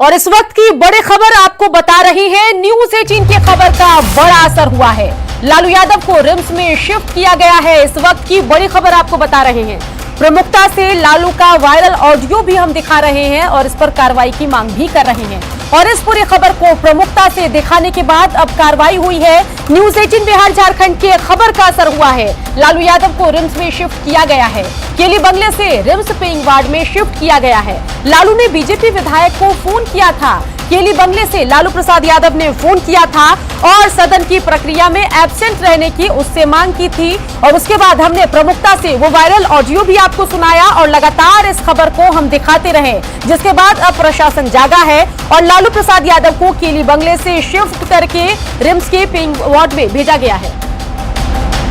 और इस वक्त की बड़ी खबर आपको बता रही है, न्यूज 18 की खबर का बड़ा असर हुआ है। लालू यादव को रिम्स में शिफ्ट किया गया है। इस वक्त की बड़ी खबर आपको बता रहे हैं। प्रमुखता से लालू का वायरल ऑडियो भी हम दिखा रहे हैं और इस पर कार्रवाई की मांग भी कर रहे हैं। और इस पूरी खबर को प्रमुखता से दिखाने के बाद अब कार्रवाई हुई है। न्यूज 18 बिहार झारखंड की खबर का असर हुआ है। लालू यादव को रिम्स में शिफ्ट किया गया है। केली बंगले से रिम्स पेइंग वार्ड में शिफ्ट किया गया है। लालू ने बीजेपी विधायक को फोन किया था। केली बंगले से लालू प्रसाद यादव ने फोन किया था और सदन की प्रक्रिया में एब्सेंट रहने की उससे मांग की थी। और उसके बाद हमने प्रमुखता से वो वायरल ऑडियो भी आपको सुनाया और लगातार इस खबर को हम दिखाते रहे, जिसके बाद अब प्रशासन जागा है और लालू प्रसाद यादव को केली बंगले से शिफ्ट करके रिम्स के पेइंग वार्ड में भेजा गया है।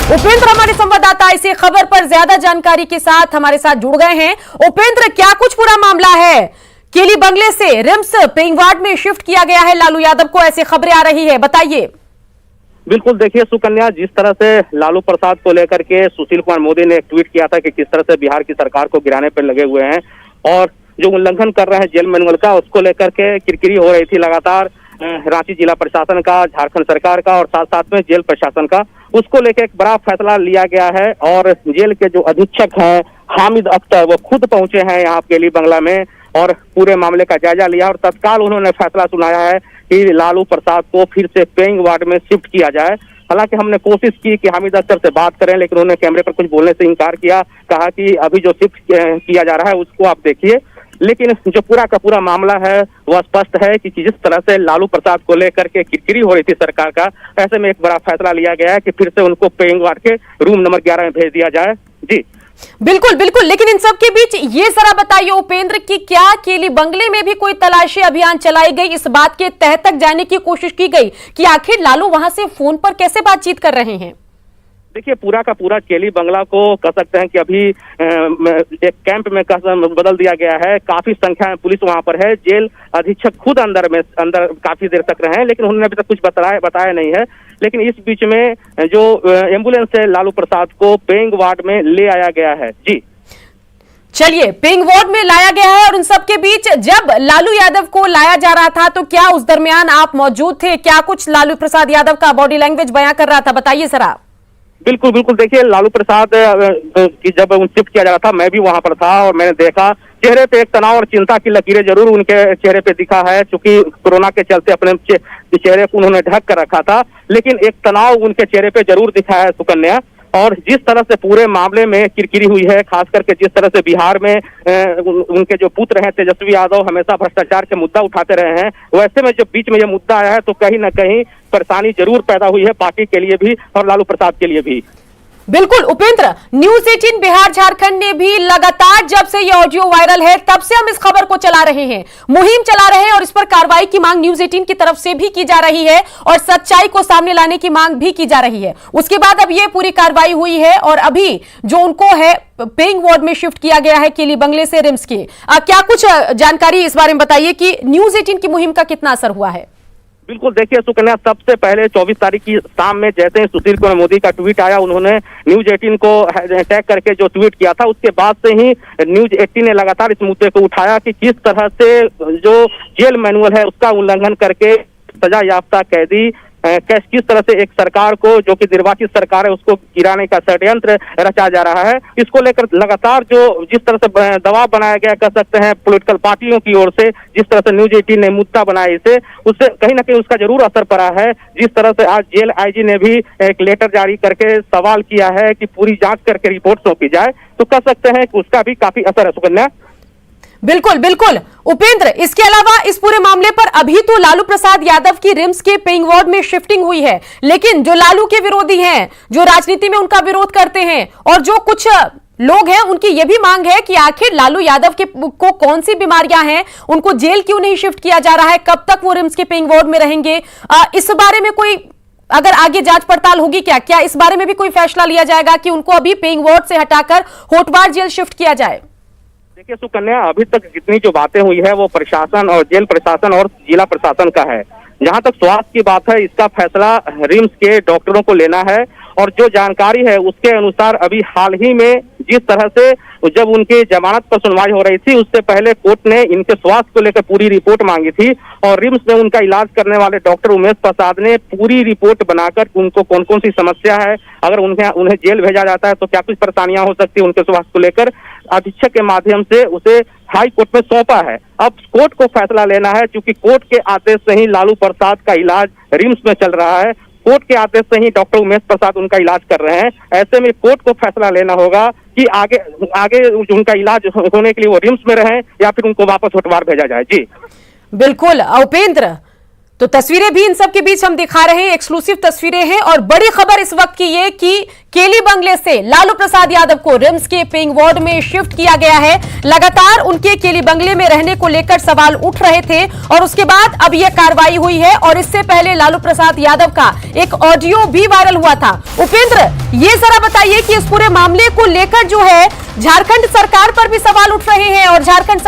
उपेंद्र हमारे संवाददाता इसी खबर पर ज्यादा जानकारी के साथ हमारे साथ जुड़ गए हैं। उपेंद्र, क्या कुछ पूरा मामला है? केली बंगले से रिम्स पेइंग वार्ड में शिफ्ट किया गया है लालू यादव को, ऐसी खबरें आ रही है, बताइए। बिल्कुल, देखिए सुकन्या, जिस तरह से लालू प्रसाद को लेकर के सुशील कुमार मोदी ने एक ट्वीट किया था कि किस तरह से बिहार की सरकार को गिराने पर लगे हुए हैं और जो उल्लंघन कर रहे हैं जेल मैनुअल का, उसको लेकर के किरकिरी हो रही थी लगातार रांची जिला प्रशासन का, झारखंड सरकार का और साथ साथ में जेल प्रशासन का। उसको लेकर एक बड़ा फैसला लिया गया है और जेल के जो अधीक्षक हैं हामिद अख्तर, वो खुद पहुंचे हैं यहाँ केली बंगला में और पूरे मामले का जायजा लिया और तत्काल उन्होंने फैसला सुनाया है कि लालू प्रसाद को फिर से पेइंग वार्ड में शिफ्ट किया जाए। हालांकि हमने कोशिश की कि हामिद अख्तर से बात करें, लेकिन उन्होंने कैमरे पर कुछ बोलने से इनकार किया। कहा कि अभी जो शिफ्ट किया जा रहा है उसको आप देखिए। लेकिन जो पूरा का पूरा मामला है वह स्पष्ट है कि जिस तरह से लालू प्रसाद को लेकर के किरकिरी हो रही थी सरकार का, ऐसे में एक बड़ा फैसला लिया गया है कि फिर से उनको पेइंग वार्ड के रूम नंबर 11 में भेज दिया जाए। जी बिल्कुल बिल्कुल, लेकिन इन सब के बीच ये जरा बताइए उपेंद्र कि क्या केली बंगले में भी कोई तलाशी अभियान चलाई गई, इस बात के तह तक जाने की कोशिश की गई कि आखिर लालू वहां से फोन पर कैसे बातचीत कर रहे हैं? देखिए, पूरा का पूरा केली बंगला को कह सकते हैं कि अभी एक कैंप में बदल दिया गया है। काफी संख्या में पुलिस वहां पर है। जेल अधीक्षक खुद अंदर काफी देर तक रहे हैं, लेकिन उन्होंने अभी तक कुछ बताया नहीं है। लेकिन इस बीच में जो एम्बुलेंस से लालू प्रसाद को पेइंग वार्ड में ले आया गया है। जी चलिए, पेइंग वार्ड में लाया गया है और इन सब के बीच जब लालू यादव को लाया जा रहा था तो क्या उस दरमियान आप मौजूद थे? क्या कुछ लालू प्रसाद यादव का बॉडी लैंग्वेज बयां कर रहा था, बताइए जरा। बिल्कुल बिल्कुल, देखिए लालू प्रसाद की जब शिफ्ट किया जा रहा था मैं भी वहां पर था और मैंने देखा चेहरे पे एक तनाव और चिंता की लकीरें जरूर उनके चेहरे पे दिखा है। चूंकि कोरोना के चलते अपने चेहरे को उन्होंने ढक कर रखा था, लेकिन एक तनाव उनके चेहरे पे जरूर दिखा है सुकन्या। और जिस तरह से पूरे मामले में किरकिरी हुई है, खास करके जिस तरह से बिहार में उनके जो पुत्र हैं तेजस्वी यादव हमेशा भ्रष्टाचार के मुद्दा उठाते रहे हैं, वैसे में जब बीच में ये मुद्दा आया है तो कहीं ना कहीं परेशानी जरूर पैदा हुई है पार्टी के लिए भी और लालू प्रसाद के लिए भी। बिल्कुल उपेंद्र, न्यूज 18 बिहार झारखंड ने भी लगातार जब से ये ऑडियो वायरल है तब से हम इस खबर को चला रहे हैं, मुहिम चला रहे हैं और इस पर कार्रवाई की मांग न्यूज 18 की तरफ से भी की जा रही है और सच्चाई को सामने लाने की मांग भी की जा रही है। उसके बाद अब ये पूरी कार्रवाई हुई है और अभी जो उनको है पेइंग वार्ड में शिफ्ट किया गया है केली बंगले से रिम्स के। क्या कुछ जानकारी इस बारे में बताइए कि न्यूज 18 की मुहिम का कितना असर हुआ है? बिल्कुल, देखिए सुकन्या, सबसे पहले 24 तारीख की शाम में जैसे ही सुशील कुमार मोदी का ट्वीट आया, उन्होंने न्यूज 18 को टैग करके जो ट्वीट किया था, उसके बाद से ही न्यूज 18 ने लगातार इस मुद्दे को उठाया कि किस तरह से जो जेल मैनुअल है उसका उल्लंघन करके सजा याफ्ता कैदी किस तरह से एक सरकार को, जो कि निर्वाचित सरकार है, उसको गिराने का षड्यंत्र रचा जा रहा है। इसको लेकर लगातार जो जिस तरह से दबाव बनाया गया, कह सकते हैं पॉलिटिकल पार्टियों की ओर से, जिस तरह से न्यूज 18 ने मुद्दा बनाया इसे, उससे कहीं ना कहीं उसका जरूर असर पड़ा है। जिस तरह से आज जेल आईजी ने भी एक लेटर जारी करके सवाल किया है कि पूरी जांच करके रिपोर्ट सौंपी जाए, तो कह सकते हैं कि उसका भी काफी असर है सुकन्या। बिल्कुल बिल्कुल उपेंद्र, इसके अलावा इस पूरे मामले पर अभी तो लालू प्रसाद यादव की रिम्स के पेइंग वार्ड में शिफ्टिंग हुई है, लेकिन जो लालू के विरोधी हैं, जो राजनीति में उनका विरोध करते हैं और जो कुछ लोग हैं, उनकी यह भी मांग है कि आखिर लालू यादव को कौन सी बीमारियां हैं, उनको जेल क्यों नहीं शिफ्ट किया जा रहा है, कब तक वो रिम्स के पेइंग वार्ड में रहेंगे? इस बारे में कोई अगर आगे जांच पड़ताल होगी क्या इस बारे में भी कोई फैसला लिया जाएगा कि उनको अभी पेइंग वार्ड से हटाकर होटवार जेल शिफ्ट किया जाए? देखिए सुकन्या, अभी तक जितनी जो बातें हुई है वो प्रशासन और जेल प्रशासन और जिला प्रशासन का है। जहां तक स्वास्थ्य की बात है, इसका फैसला रिम्स के डॉक्टरों को लेना है और जो जानकारी है उसके अनुसार अभी हाल ही में जिस तरह से जब उनकी जमानत पर सुनवाई हो रही थी उससे पहले कोर्ट ने इनके स्वास्थ्य को लेकर पूरी रिपोर्ट मांगी थी और रिम्स में उनका इलाज करने वाले डॉक्टर उमेश प्रसाद ने पूरी रिपोर्ट बनाकर उनको कौन कौन सी समस्या है, अगर उन्हें जेल भेजा जाता है तो क्या कुछ परेशानियां हो सकती है उनके स्वास्थ्य को लेकर, अधीक्षक के माध्यम से उसे हाई कोर्ट में सौंपा है। अब कोर्ट को फैसला लेना है, क्योंकि कोर्ट के आदेश से ही लालू प्रसाद का इलाज रिम्स में चल रहा है, कोर्ट के आदेश से ही डॉक्टर उमेश प्रसाद उनका इलाज कर रहे हैं। ऐसे में कोर्ट को फैसला लेना होगा कि आगे उनका इलाज होने के लिए वो रिम्स में रहें या फिर उनको वापस होटवार भेजा जाए। जी बिल्कुल उपेंद्र, तो तस्वीरें भी इन सब के बीच हम दिखा रहे हैं, एक्सक्लूसिव तस्वीरें हैं और बड़ी खबर इस वक्त की ये कि केली बंगले से लालू प्रसाद यादव को रिम्स के पेइंग वार्ड में शिफ्ट किया गया है। लगातार उनके केली बंगले में रहने को लेकर सवाल उठ रहे थे और उसके बाद अब यह कार्रवाई हुई है और इससे पहले लालू प्रसाद यादव का एक ऑडियो भी वायरल हुआ था। उपेंद्र, ये जरा बताइए कि इस पूरे मामले को लेकर जो है झारखंड सरकार पर भी सवाल उठ रहे हैं और झारखंड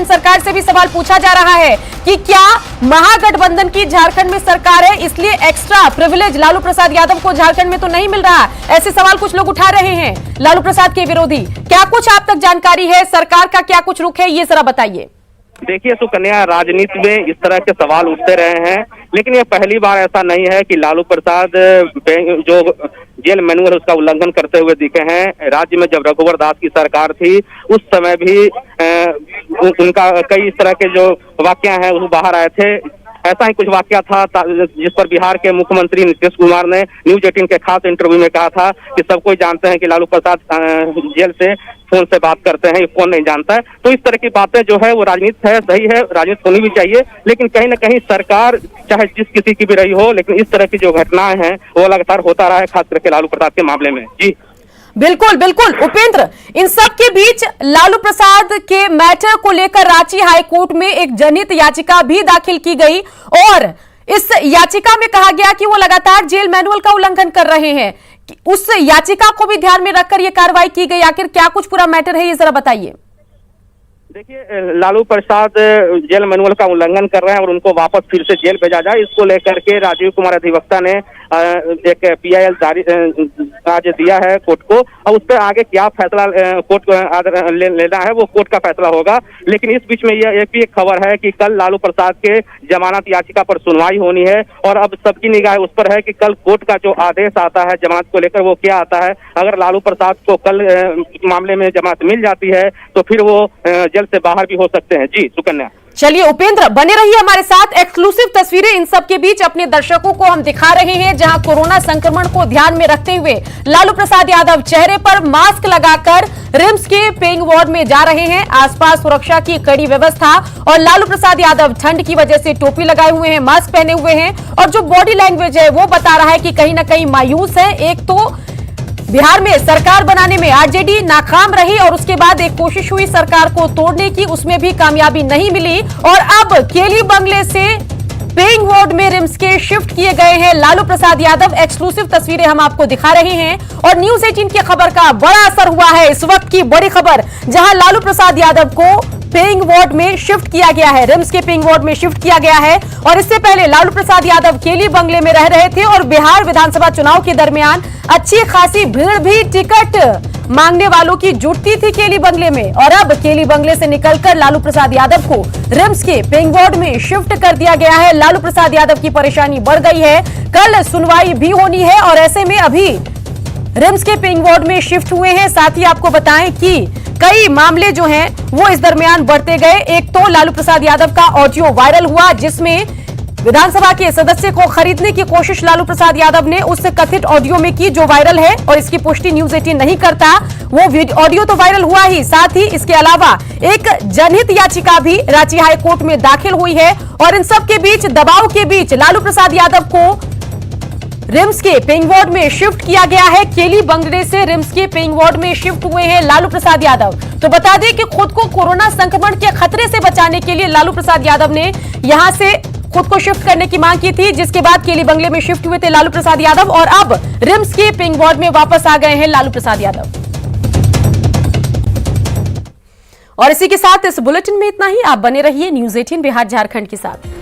सरकार से भी सवाल पूछा जा रहा है कि क्या महागठबंधन की झारखंड में सरकार है इसलिए एक्स्ट्रा प्रिविलेज लालू प्रसाद यादव को झारखंड में तो नहीं मिल रहा। ऐसे सवाल कुछ लोग उठा रहे हैं लालू प्रसाद के विरोधी। क्या कुछ आप तक जानकारी है, सरकार का क्या कुछ रुख है, ये जरा बताइए। देखिए सुकन्या, राजनीति में इस तरह के सवाल उठते रहे हैं, लेकिन ये पहली बार ऐसा नहीं है कि लालू प्रसाद जो जेल मैनुअल उसका उल्लंघन करते हुए दिखे हैं। राज्य में जब रघुवर दास की सरकार थी उस समय भी उनका कई इस तरह के जो वाक्य हैं वो बाहर आए थे। ऐसा ही कुछ वाकया था जिस पर बिहार के मुख्यमंत्री नीतीश कुमार ने न्यूज 18 के खास इंटरव्यू में कहा था कि सब कोई जानते हैं कि लालू प्रसाद जेल से फोन से बात करते हैं, ये कौन नहीं जानता है। तो इस तरह की बातें जो है वो राजनीति है, सही है, राजनीति होनी भी चाहिए, लेकिन कहीं ना कहीं सरकार चाहे जिस किसी की भी रही हो, लेकिन इस तरह की जो घटनाएं हैं वो लगातार होता रहा है, खास करके लालू प्रसाद के मामले में। जी बिल्कुल बिल्कुल उपेंद्र, इन सब के बीच लालू प्रसाद के मैटर को लेकर रांची हाई कोर्ट में एक जनहित याचिका भी दाखिल की गई और इस याचिका में कहा गया कि वो लगातार जेल मैनुअल का उल्लंघन कर रहे हैं। उस याचिका को भी ध्यान में रखकर यह कार्रवाई की गई। आखिर क्या कुछ पूरा मैटर है, ये जरा बताइए। देखिए, लालू प्रसाद जेल मैनुअल का उल्लंघन कर रहे हैं और उनको वापस फिर से जेल भेजा जाए, इसको लेकर के राजीव कुमार अधिवक्ता ने एक PIL जारी आज दिया है कोर्ट को, और उस पर आगे क्या फैसला कोर्ट को लेना है वो कोर्ट का फैसला होगा। लेकिन इस बीच में यह एक भी एक खबर है कि कल लालू प्रसाद के जमानत याचिका पर सुनवाई होनी है और अब सबकी निगाह उस पर है कि कल कोर्ट का जो आदेश आता है जमानत को लेकर वो क्या आता है। अगर लालू प्रसाद को कल मामले में जमानत मिल जाती है तो फिर वो जेल से बाहर भी हो सकते हैं। जी सुकन्या। चलिए उपेंद्र, बने रहिए हमारे साथ। एक्सक्लूसिव तस्वीरें इन सब के बीच अपने दर्शकों को हम दिखा रहे हैं, जहां कोरोना संक्रमण को ध्यान में रखते हुए लालू प्रसाद यादव चेहरे पर मास्क लगाकर रिम्स के पेइंग वार्ड में जा रहे हैं। आसपास सुरक्षा की कड़ी व्यवस्था और लालू प्रसाद यादव ठंड की वजह से टोपी लगाए हुए हैं, मास्क पहने हुए हैं और जो बॉडी लैंग्वेज है वो बता रहा है कि कहीं ना कहीं मायूस है। एक तो बिहार में सरकार बनाने में आरजेडी नाकाम रही और उसके बाद एक कोशिश हुई सरकार को तोड़ने की, उसमें भी कामयाबी नहीं मिली और अब केली बंगले से पेइंग वार्ड में रिम्स के शिफ्ट किए गए हैं लालू प्रसाद यादव। एक्सक्लूसिव तस्वीरें हम आपको दिखा रहे हैं और न्यूज 18 की खबर का बड़ा असर हुआ है। इस वक्त की बड़ी खबर, जहां लालू प्रसाद यादव को पेइंग वार्ड में शिफ्ट किया गया है, रिम्स के पेइंग वार्ड में शिफ्ट किया गया है और इससे पहले लालू प्रसाद यादव केली बंगले में रह रहे थे और बिहार विधानसभा चुनाव के दरमियान अच्छी खासी भीड़ भी टिकट मांगने वालों की जुटती थी केली बंगले में और अब केली बंगले से निकलकर लालू प्रसाद यादव को रिम्स के पेइंग वार्ड में शिफ्ट कर दिया गया है। लालू प्रसाद यादव की परेशानी बढ़ गई है, कल सुनवाई भी होनी है और ऐसे में अभी रिम्स के पेइंग वार्ड में शिफ्ट हुए हैं। साथ ही आपको बताएं कि कई मामले जो हैं वो इस दरमियान बढ़ते गए। एक तो लालू प्रसाद यादव का ऑडियो वायरल हुआ जिसमें विधानसभा के सदस्य को खरीदने की कोशिश लालू प्रसाद यादव ने उस कथित ऑडियो में की जो वायरल है और इसकी पुष्टि न्यूज 18 नहीं करता। वो ऑडियो तो वायरल हुआ ही, साथ ही इसके अलावा एक जनहित याचिका भी रांची हाई कोर्ट में दाखिल हुई है और इन सब के बीच दबाव के बीच लालू प्रसाद यादव को रिम्स के पेइंग वार्ड में शिफ्ट किया गया है। केली बंगले से रिम्स के पेइंग वार्ड में शिफ्ट हुए हैं लालू प्रसाद यादव। तो बता दें कि खुद को कोरोना संक्रमण के खतरे से बचाने के लिए लालू प्रसाद यादव ने यहां से खुद को शिफ्ट करने की मांग की थी, जिसके बाद केली बंगले में शिफ्ट हुए थे लालू प्रसाद यादव और अब रिम्स के पेइंग वार्ड में वापस आ गए हैं लालू प्रसाद यादव। और इसी के साथ इस बुलेटिन में इतना ही। आप बने रहिए न्यूज 18 बिहार झारखंड के साथ।